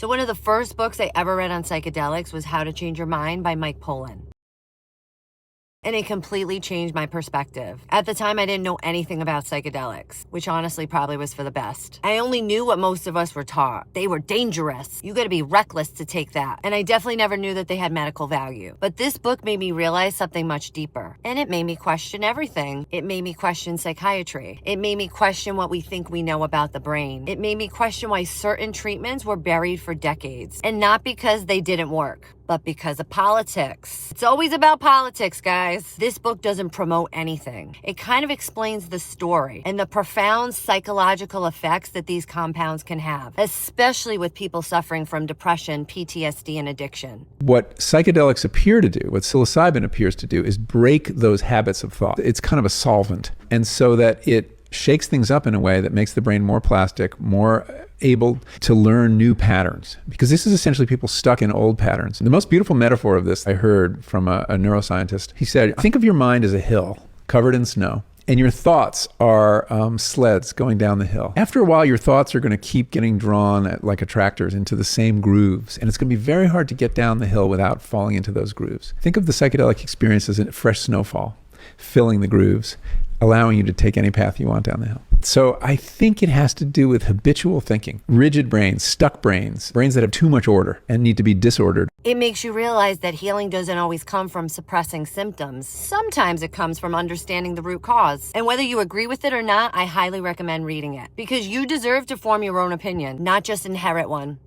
So one of the first books I ever read on psychedelics was How to Change Your Mind by Mike Pollan. And it completely changed my perspective. At the time, I didn't know anything about psychedelics, which honestly probably was for the best. I only knew what most of us were taught. They were dangerous. You gotta be reckless to take that. And I definitely never knew that they had medical value. But this book made me realize something much deeper. And it made me question everything. It made me question psychiatry. It made me question what we think we know about the brain. It made me question why certain treatments were buried for decades. And not because they didn't work, but because of politics. It's always about politics, guys. This book doesn't promote anything. It kind of explains the story and the profound psychological effects that these compounds can have, especially with people suffering from depression, PTSD, and addiction. What psychedelics appear to do, what psilocybin appears to do, is break those habits of thought. It's kind of a solvent. And so that it shakes things up in a way that makes the brain more plastic, more able to learn new patterns, because this is essentially people stuck in old patterns. And the most beautiful metaphor of this I heard from a neuroscientist. He said, think of your mind as a hill covered in snow, and your thoughts are sleds going down the hill. After a while, your thoughts are going to keep getting drawn like attractors into the same grooves, and it's going to be very hard to get down the hill without falling into those grooves. Think of the psychedelic experience as a fresh snowfall, filling the grooves, allowing you to take any path you want down the hill. So I think it has to do with habitual thinking, rigid brains, stuck brains, brains that have too much order and need to be disordered. It makes you realize that healing doesn't always come from suppressing symptoms. Sometimes it comes from understanding the root cause. And whether you agree with it or not, I highly recommend reading it, because you deserve to form your own opinion, not just inherit one.